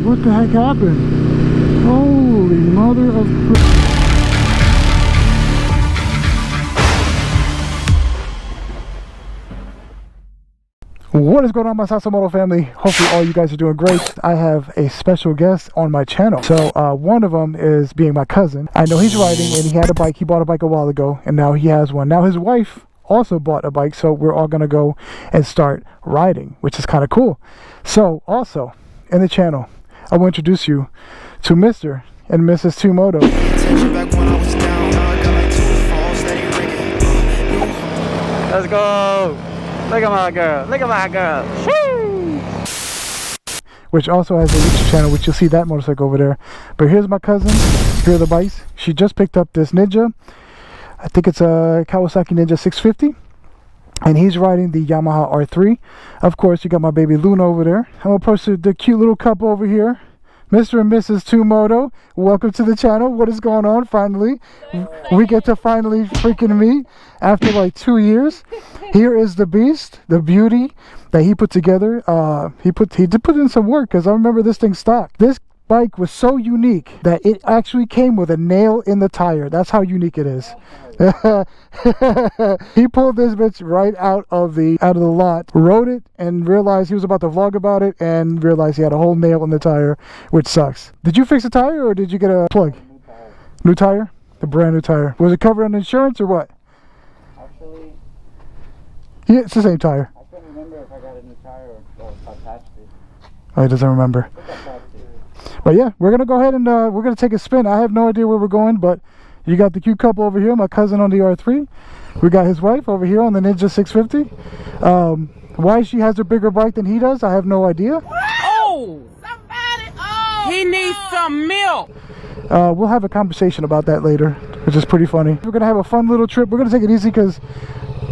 What the heck happened? Holy mother of... What is going on, my Sasamoto family? Hopefully all you guys are doing great. I have a special guest on my channel. So one of them is being my cousin. I know he's riding and he had a bike. He bought a bike a while ago and now he has one. Now his wife also bought a bike, so we're all gonna go and start riding, which is kind of cool. So also in the channel, I will introduce you to Mr. and Mrs. Tumoto. Let's go! Look at my girl! Look at my girl! Woo! Which also has a YouTube channel, which you'll see that motorcycle over there. But here's my cousin. Here are the bikes. She just picked up this Ninja. I think it's a Kawasaki Ninja 650. And he's riding the Yamaha R3. Of course, you got my baby Luna over there. I'm gonna approach the cute little couple over here. Mr. and Mrs. Tumoto, welcome to the channel. What is going on? Finally, we get to finally freaking meet after like 2 years. Here is the beast, the beauty that he put together. He did put in some work, because I remember this thing stock. This bike was so unique that it actually came with a nail in the tire. That's how unique it is. He pulled this bitch right out of the lot, rode it, and realized he was about to vlog about it, and realized he had a whole nail in the tire, which sucks. Did you fix the tire or did you get a plug? New tire? A brand new tire. Was it covered on insurance or what? Actually, yeah, it's the same tire. I can't remember if I got a new tire or if I patched it. Oh, he doesn't remember. I think I patched it. But yeah, we're gonna go ahead and we're gonna take a spin. I have no idea where we're going, but you got the cute couple over here, my cousin on the R3. We got his wife over here on the Ninja 650. Why she has a bigger bike than he does, I have no idea. Oh! Somebody! Oh! He needs some milk! We'll have a conversation about that later, which is pretty funny. We're gonna have a fun little trip. We're gonna take it easy because,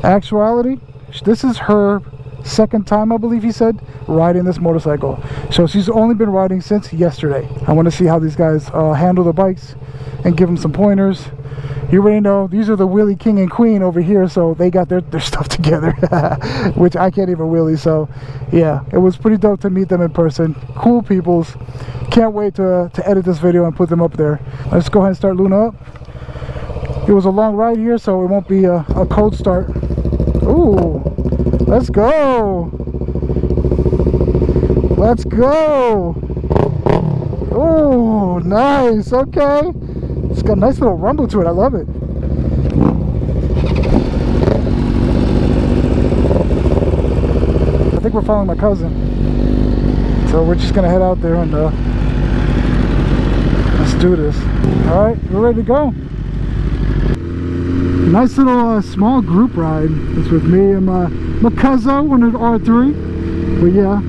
actuality, this is her second time, I believe he said, riding this motorcycle. So she's only been riding since yesterday. I want to see how these guys handle the bikes and give them some pointers. You already know these are the wheelie king and queen over here, so they got their stuff together, which I can't even wheelie. So yeah, it was pretty dope to meet them in person. Cool peoples. Can't wait to edit this video and put them up there. Let's go ahead and start Luna up. It was a long ride here, so it won't be a cold start. Ooh, let's go. Let's go. Oh, nice. Okay. It's got a nice little rumble to it. I love it. I think we're following my cousin. So we're just going to head out there and let's do this. All right, we're ready to go. Nice little small group ride. It's with me and my cousin on the R3. But yeah,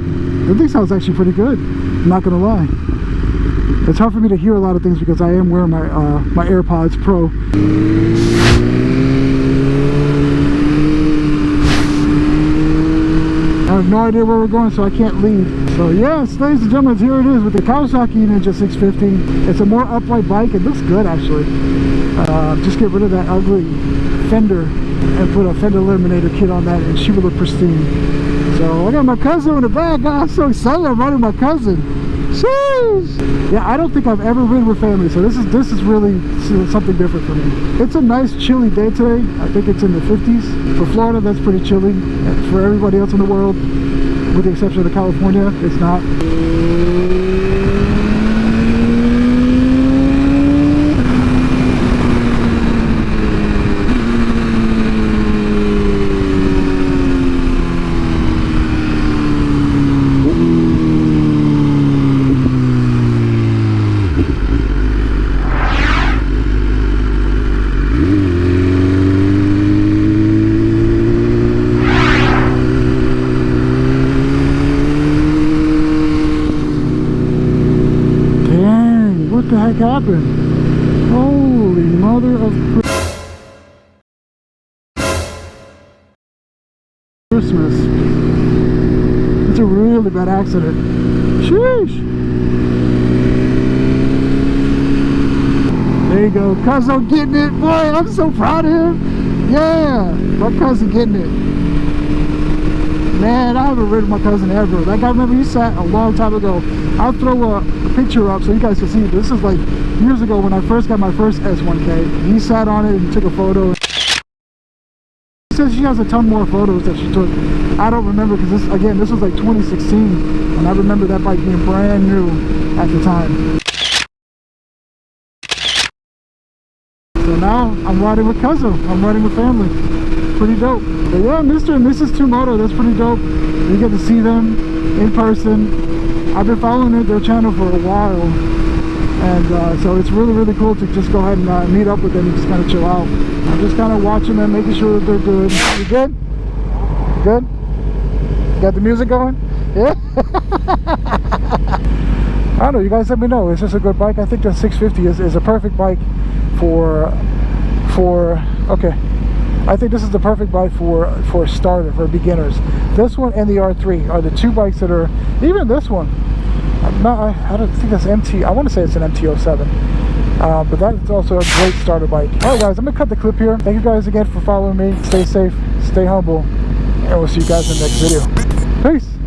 I think sounds actually pretty good. I'm not going to lie. It's hard for me to hear a lot of things because I am wearing my my AirPods Pro. I have no idea where we're going, so I can't lead. So yes, ladies and gentlemen, here it is with the Kawasaki Ninja 650. It's a more upright bike. It looks good actually. Just get rid of that ugly fender and put a fender eliminator kit on that, and she will look pristine. So I got my cousin in the back. I'm so excited. I'm riding my cousin. Jeez. Yeah, I don't think I've ever ridden with family, so this is really something different for me. It's a nice chilly day today. I think it's in the 50s. For Florida, that's pretty chilly. And for everybody else in the world, with the exception of California, it's not. What the heck happened? Holy mother of Christmas. It's a really bad accident. Sheesh. There you go. Cousin getting it. Boy, I'm so proud of him. Yeah. My cousin getting it. Man, I haven't ridden my cousin ever. Like, I remember he sat a long time ago I'll throw a picture up so you guys can see. This is like years ago when I first got my first S1K. He sat on it and took a photo. She says she has a ton more photos that she took. I don't remember because this was like 2016, and I remember that bike being brand new at the time. So now I'm riding with cousin. I'm riding with family. Pretty dope. But yeah, Mr. and Mrs. Tumoto, that's pretty dope. You get to see them in person. I've been following their channel for a while, and so it's really cool to just go ahead and meet up with them and just kind of chill out. I'm just kind of watching them, making sure that they're good. You good? Good? Got the music going? Yeah? I don't know, you guys let me know. It's just a good bike. I think the 650 is a perfect bike for okay. I think this is the perfect bike for a starter, for beginners. This one and the R3 are the two bikes that are, even this one, I don't think that's MT, I want to say it's an MT-07. But that's also a great starter bike. Alright guys, I'm going to cut the clip here. Thank you guys again for following me. Stay safe, stay humble, and we'll see you guys in the next video. Peace!